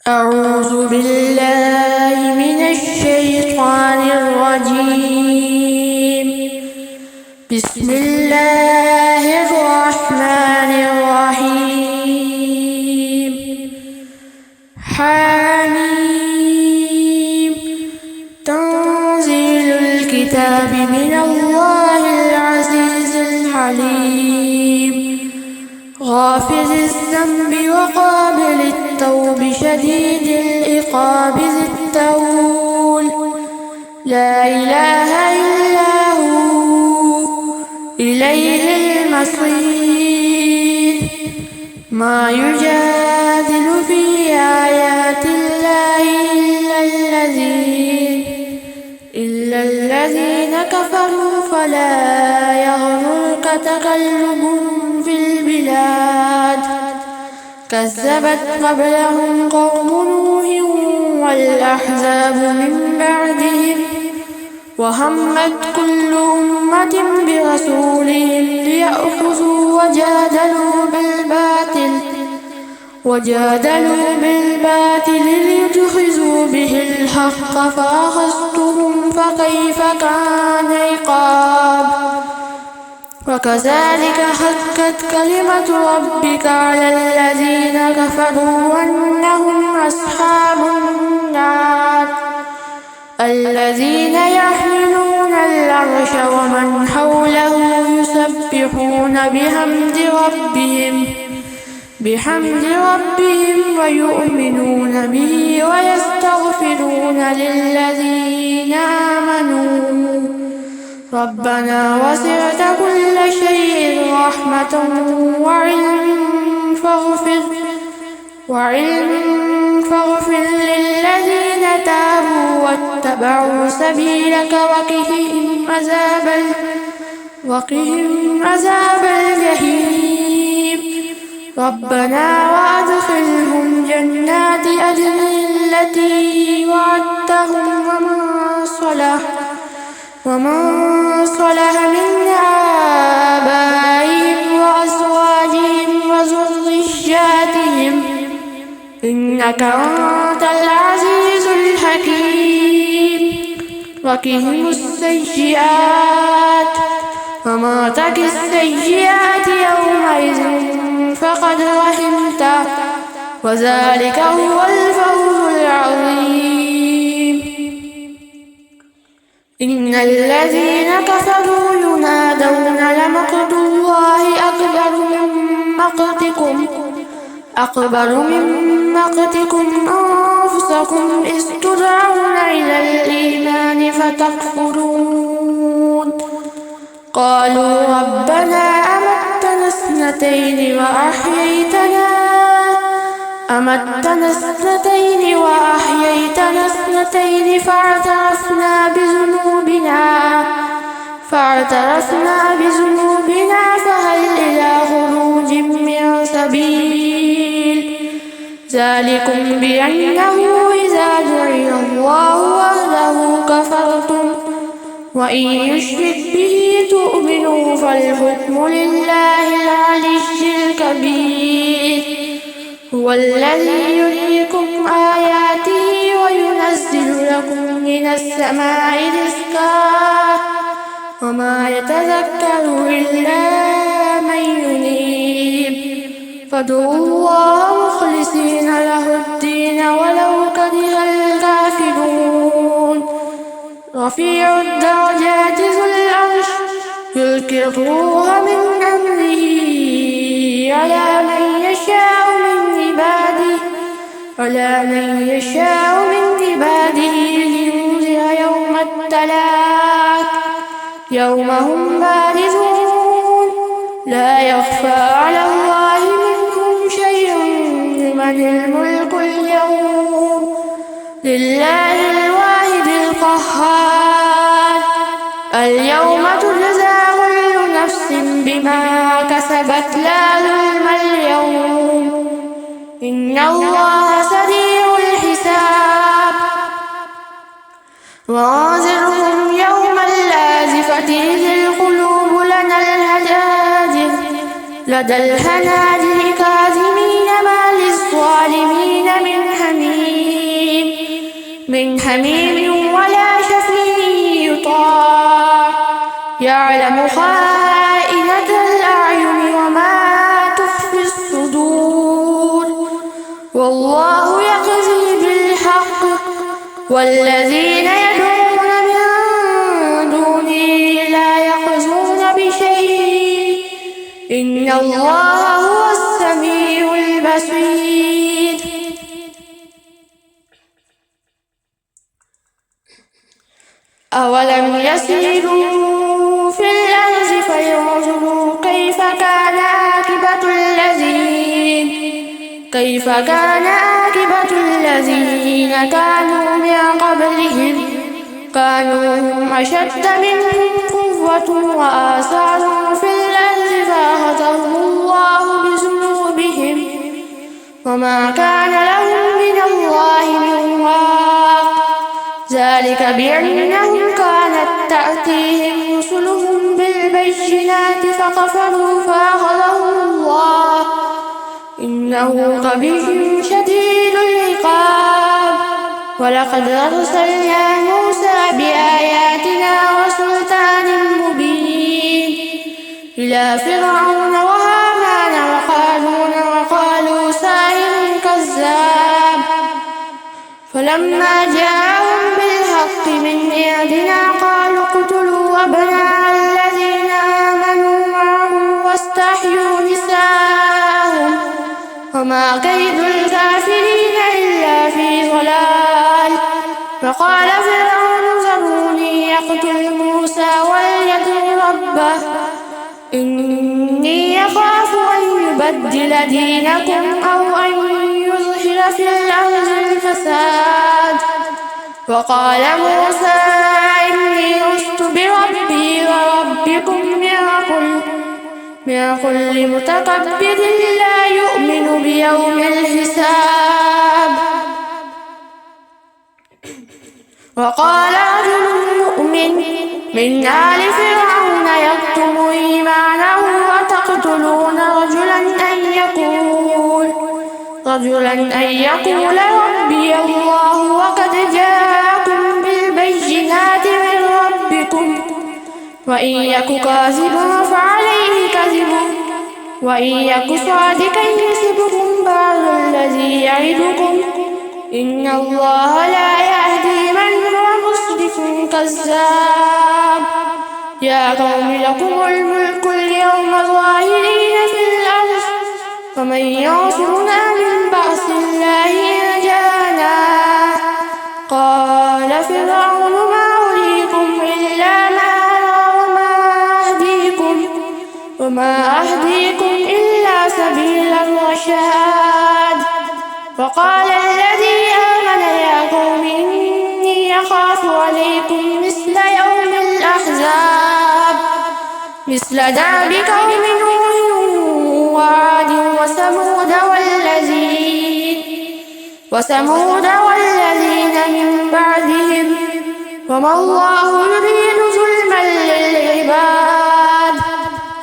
أعوذ بالله من الشيطان الرجيم. بسم الله الرحمن الرحيم. حميم. تنزيل الكتاب من الله العزيز الحليم. غافر الذنب وقابل التوب شديد العقاب ذي الطول. لا إله إلا هو إليه المصير. ما يجادل في آيات الله إلا الذين كفروا فلا يغررك تقلبهم في البلاد. كذبت قبلهم قوم نوح والأحزاب من بعدهم وهمت كل أمة برسولهم ليأخذوا وجادلوا بالباطل ليدحضوا به الحق فأخذتهم فكيف كان عقاب. وكذلك حقت كلمة ربك على الذين كفروا أنهم أصحاب النار. الذين يحملون العرش ومن حوله يسبحون بحمد ربهم ويؤمنون به ويستغفرون للذين آمنوا ربنا وسعت كل شيء رحمة وعلم فاغفر للذين تابوا واتبعوا سبيلك وقهم عذاب الجحيم. ربنا وأدخلهم جنات عدن التي وعدتهم ومن صلح من آبائهم وأزواجهم وذرياتهم إنك أنت العزيز الحكيم. وقهم السيئات وما تك السيئات يومئذ فقد رحمته وذلك هو الفوز العظيم. إن الذين كفروا ينادون لمقت الله أكبر من مقتكم أنفسكم إذ تدعون إلى الإيمان فتكفرون. قالوا ربنا أمتنا اثنتين وأحييتنا اثنتين فاعترفنا بذنوبنا فهل إلى خروج من سبيل. ذلكم بأنه إذا دعي الله وحده كفرتم وإن يشرك به تؤمنوا فالحكم لله العلي الكبير. هو الذي يريكم آياته وينزل لكم من السماء رزقا وما يتذكر إلا من ينيب. فادعوا الله مخلصين له الدين ولو كره الكافرون. رفيع الدرجات ذو العرش يلقي الروح من أمره على من يشاء من عباده لينذر يوم التلاق يوم هم بارزون لا يخفى على الله منهم شيء. لمن الملك اليوم لله الواحد القهار. اليوم تجزى كل نفس بما كسبت لا ظلم اليوم إن الله سريع الحساب. وأنذرهم يوم الآزفة إذ القلوب لدى الحناجر كاظمين ما للظالمين من حميم. من حميم ولا شفيع يطاع يعلم خائنة الأعين وما تخفي الصدور والله يقضي بالحق والذين يدعون من دونه لا يقضون بشيء إن الله هو السميع البصير. أولم يسيروا في الأرض فينظروا كيف كان عاقبة الذين كانوا من قبلهم كانوا هم أشد منهم قوة وآثارا في الأرض فأخذهم الله بذنوبهم وما كان لهم من الله من واق ذلك بأنهم كانت تأتيهم رسلهم بالبينات فكفروا فأخذهم الله إنه قوي شديد العقاب. ولقد أرسلنا موسى بآياتنا وسلطان مبين إلى فرعون وهامان وقارون وقالوا ساحر كذاب فلما جاءهم بالحق من عندنا قالوا اقتلوا أبناء الذين آمنوا معه واستحيوا نساءهم وما كيد الكافرين إلا في ضلال. وقال فرعون ذروني يقتل موسى وليدع ربه إني أخاف أن يبدل دينكم أو أن يظهر في الأرض الفساد. وقال موسى إني عذت بربي وربكم من كل متكبر لا يؤمن بيوم الحساب. وقال رجل مؤمن من آل فرعون يكتم إيمانه وتقتلون رجلا أن يقول ربي الله وقد جاءكم بالبينات من ربكم وإن يك كاذبا فعليه كذبه وإن يك صادقا يصبكم بعض الذي يعدكم إن الله لا يهدي من هو مسرف كذاب. يا قوم لكم الملك اليوم ظاهرين في الأرض فمن ينصرنا من بأس الله إن جاءنا. قال فرعون ما أريكم إلا ما أرى وما أهديكم إلا سبيل الرشاد. وقال الذي آمن يا قوم إني أخاف عليكم مثل يوم الأحزاب مثل دأب قوم نوح وعاد وثمود والذين من بعدهم وما الله يريد ظلما للعباد.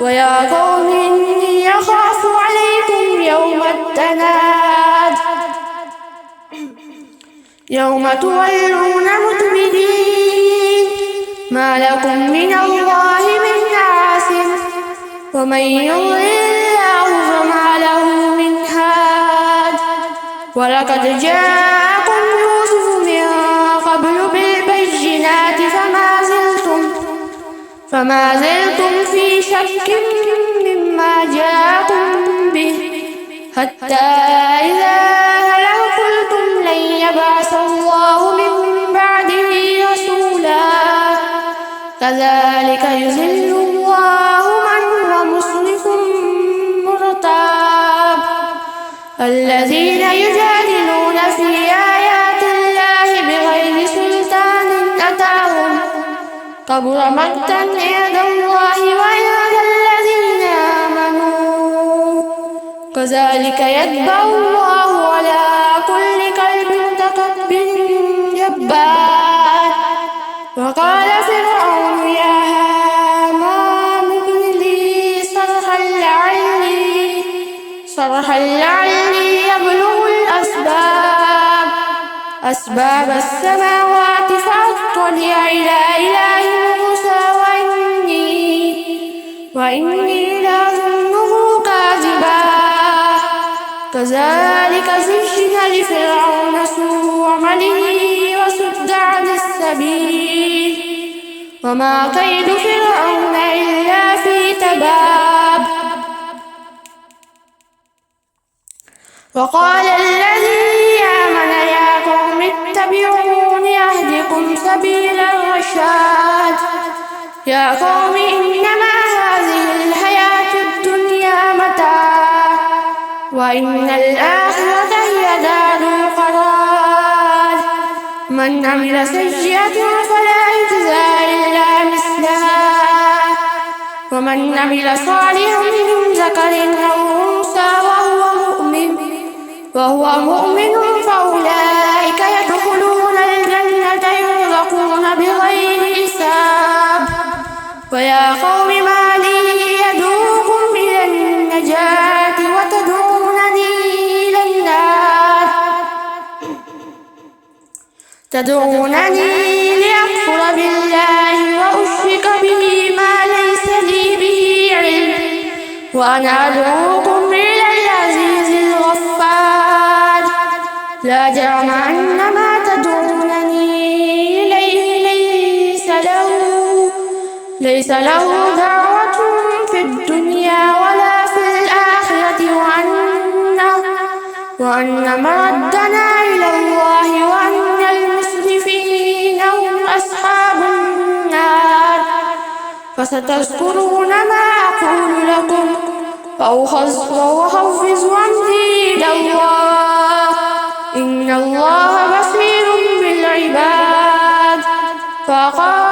ويا قوم إني أخاف عليكم يوم التناد يوم تولون مدبرين ما لكم من الله من عاصم ومن يضلل الله فما له من هاد. ولقد جاءكم يوسف من قبل بالبينات فما زلتم في شك مما جاءكم به حتى إذا هلك قلتم لن يبعث الله من بعده رسولا كذلك يضل الله من هو مسرف مرتاب. الذين يجادلون في آيات الله بغير سلطان أتاهم كبر مقتا عند الله وعند الذين آمنوا كذلك يطبع الله على كل قلب متكبر جبار. وقال فرعون يا هامان ابن لي صرحا لعلي يبلغ الأسباب أسباب السماوات فأطلع إلى إله موسى وإني لأظنه كاذبا كذلك زين لفرعون سوء عمله وصد عن السبيل وما كيد فرعون إلا في تباب وقال الذي آمن يا قوم اتبعون أهدكم سبيل الرشاد يا قوم إنما هذه الحياة الدنيا متاع وإن الآخرة هي دار القرار من عمل سيئة فلا يجزى إلا مثلها ومن عمل صالحا من ذكر أو أنثى وهو مؤمن فأولئك يدخلون الجنة يرزقون بغير حساب ويا قوم ما لي يدعوكم إلى النجاة وتدعونني إلى النار تدعونني لأكفر بالله وأشرك به ما ليس لي به علم وأنا أدعوكم إلى العزيز الغفار لا جرم أن ما تدعونني إليه ليس له دعوة في الدنيا ولا في الآخرة وأن مردنا إلى الله وأن المسرفين هم أصحاب النار فستذكرون ما أقول لكم وأحفظ أمري إلى الله إن الله بصير بالعباد فوقاه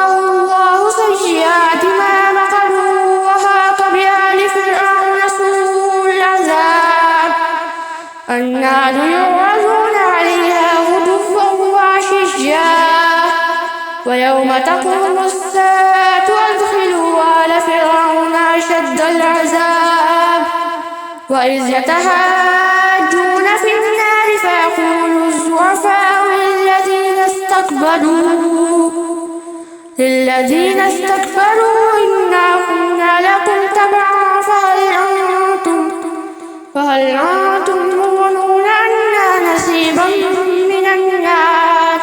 الله سيئات ما مكروا وحاق بآل فرعون سوء العذاب النار يعرضون عليها غدوا وعشيا ويوم تقوم الساعة أدخلوا آل فرعون أشد العذاب وإذ يتحاجون في النار فيقول الضعفاء للذين استكبروا إنا كنا لكم تبعا فهل أنتم مغنون عنا نصيبا من النار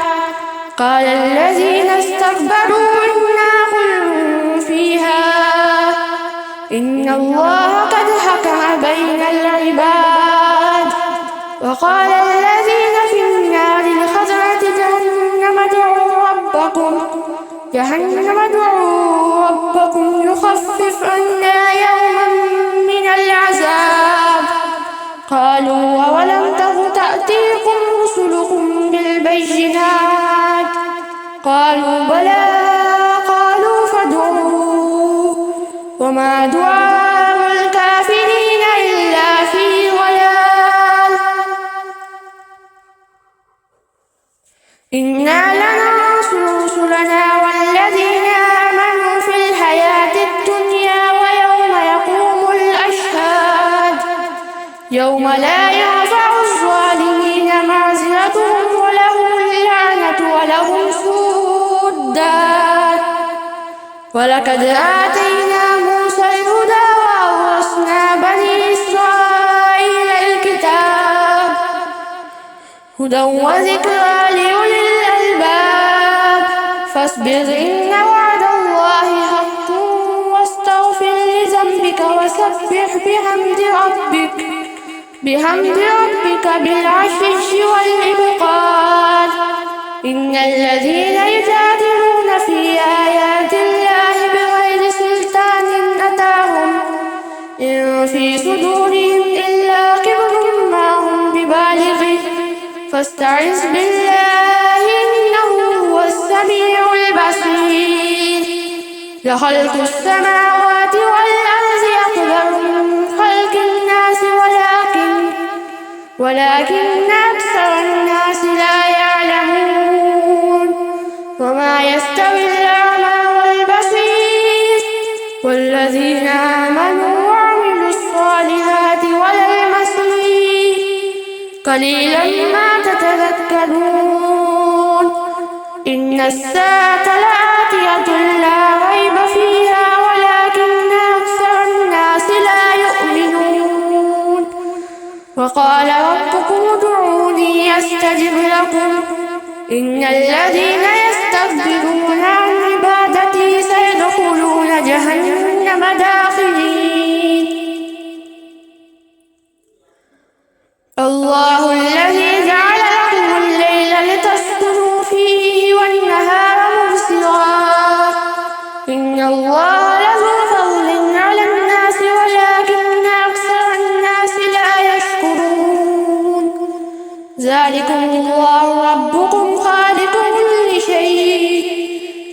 قال الذين استكبروا إنا كل فيها إن الله قد حكم بين العباد وقال الذين في النار لخزنة جهنم ادعوا ربكم يخفف عنا يوما من العذاب قالوا أولم تأتيكم رسلكم بالبينات قالوا بلى قالوا فادعوا وما دعاء الكافرين إلا في ضلال إنا لننصر رسلنا والذين آمنوا في الحياة الدنيا ويوم يقوم الأشهاد يوم لا ينفع الظالمين معذرتهم ولهم اللعنة ولهم سوء الدار ولقد آتينا موسى الهدى وأورثنا بني إسرائيل الكتاب هدى وذكرى لأولي الألباب فاصبر إن وعد الله حق واستغفر لذنبك وسبح بحمد ربك بالعشي والإبكار إن الذين يجادلون في آيات الله بغير سلطان أتاهم إن في صدورهم إلا كبر ما هم ببالغه فاستعذ بالله إنه هو السميع البصير لخلق السماوات والأرض أكبر من خلق الناس ولكن أكثر الناس لا يعلمون وما يستوي الأعمى والبصير والذين آمنوا وعملوا الصالحات قليلا ما تتذكرون إن الساعة لآتية لا ريب فيها ولكن أكثر الناس لا يؤمنون وقال ربكم ادعوني أستجب لكم إن الذين يستكبرون عن عبادتي سيدخلون جهنم داخرين الله الذي جعل لكم الليل لتسكنوا فيه والنهار مبصرا إن الله لذو فضل على الناس ولكن أكثر الناس لا يشكرون ذلكم الله ربكم خالق كل شيء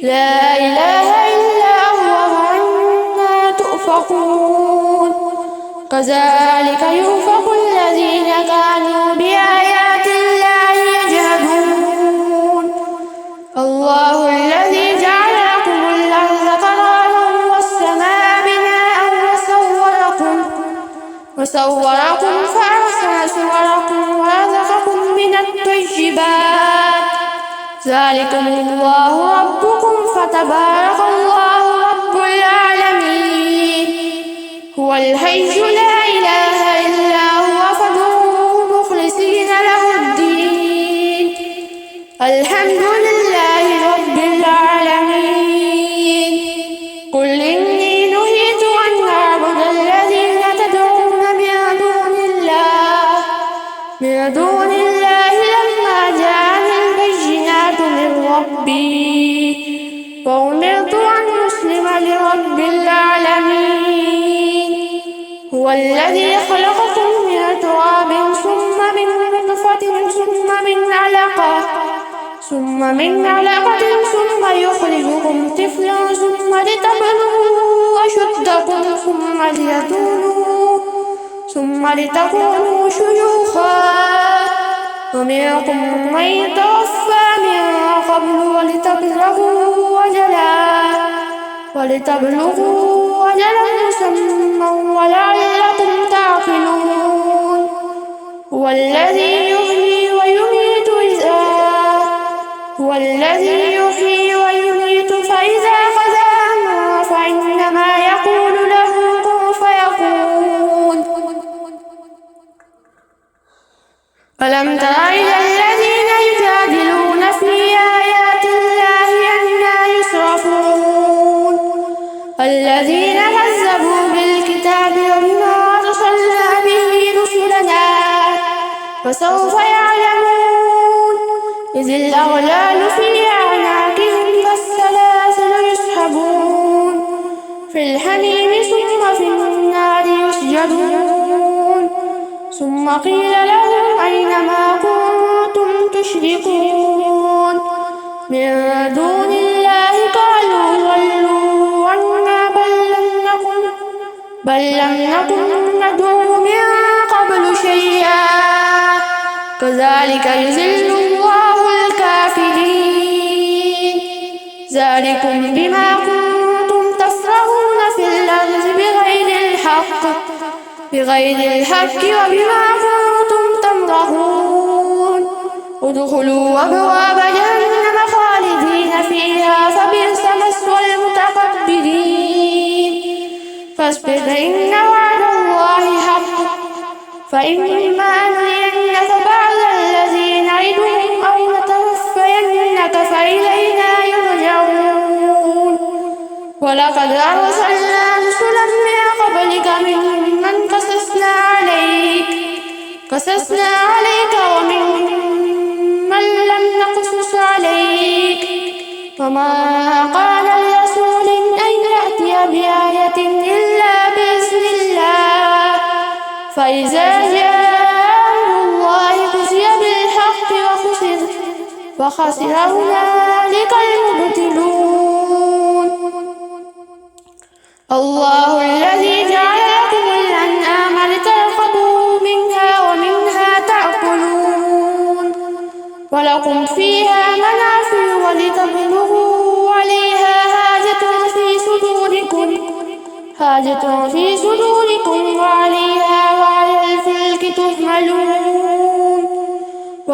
لا إله إلا هو فأنى تؤفكون كذلك يؤفك الذين كانوا بآيات الله يجحدون الله الذي جعل لكم الأرض قرارا والسماء بناء وصوركم فأحسن صوركم ورزقكم من الطيبات ذلكم الله ربكم فتبارك الله رب العالمين هو الحي لا إله إلا هو فادعوه مخلصين له الدين الحمد لله رب العالمين قل إني نهيت أن أعبد الذين تدعون من دون الله لما جاءني البينات من ربي وأمرت أن أسلم لرب العالمين هو الذي خلقكم من تراب ثم من نطفة ثم من علقة ثم يخرجكم طفلا ثم لتبلغوا أشدكم ثم لتكونوا شيوخا ومنكم من يتوفى من قبل ولتبلغوا أجلا مسمى ولعلكم تعقلون هو الذي يحيي ويميت فإذا قضى أمرا فإنما يقول له كن فيكون ألم تر إلى الذين يجادلون في آيات الله أنى يصرفون الذين كذبوا بالكتاب وبما أرسلنا به رسلنا فسوف يعلمون إذ الأغلال في أعناقهم والسلاسل يسحبون في الحميم ثم في النار يسجدون ثم قيل لهم أين ما كنتم تشركون من دون الله قالوا ضلوا عنا بل لم نكن ندعو من قبل شيئا كذلك يذل الله الكافرين ذلكم بما كنتم تفرحون في الأرض بغير الحق وبما كنتم تمرحون ادخلوا أبواب جهنم خالدين فيها فبئس مثوى المتكبرين فاصبر إن وعد الله حق فإما نرينك بعض الذي نعدهم أو نتوفينك فإلينا يرجعون ولقد أرسلنا رسلا من قبلك ممن قصصنا عليك وممن لم نقصص عليك وما قال لرسول أن يأتي بآية إلا بإذن الله فإذا جاء أمر الله قضي بالحق وخسر هنالك المبطلون الله الذي جعل لكم الأنعام لتركبوا منها ومنها تأكلون ولكم فيها منافع ولتبلغوا عليها حاجة في صدوركم وعليها وعلى الفلك تحملون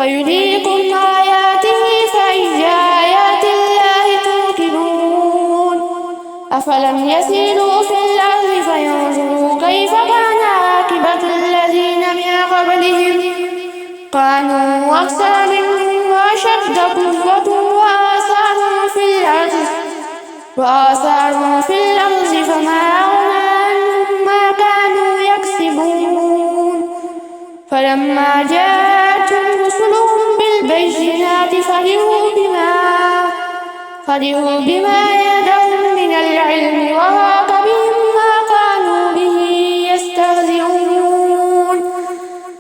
ويريكم آياته فأي آيات الله توقنون أفلم يسيروا في الأرض فينظروا كيف كان عاقبة الذين من قبلهم كانوا أكثر منهم وأشد قوة وآثاروا في الأرض فما أغنى عنهم ما كانوا يكسبون فلما جاءتهم رسلهم بالبينات فرحوا بما عندهم من العلم وضاق بهم ما كانوا به يستهزئون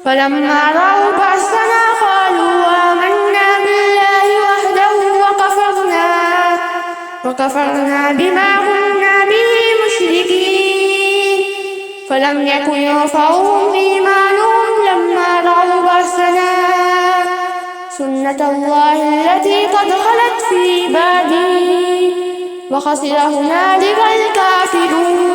فلما رأوا بأسنا قالوا آمنا بالله وحده وكفرنا بما كنا به مشركين فلم يكن ينفعهم إيمانهم لما رأوا بأسنا سنة الله التي قد خلت في عباده وخسر هنالك الكافرون.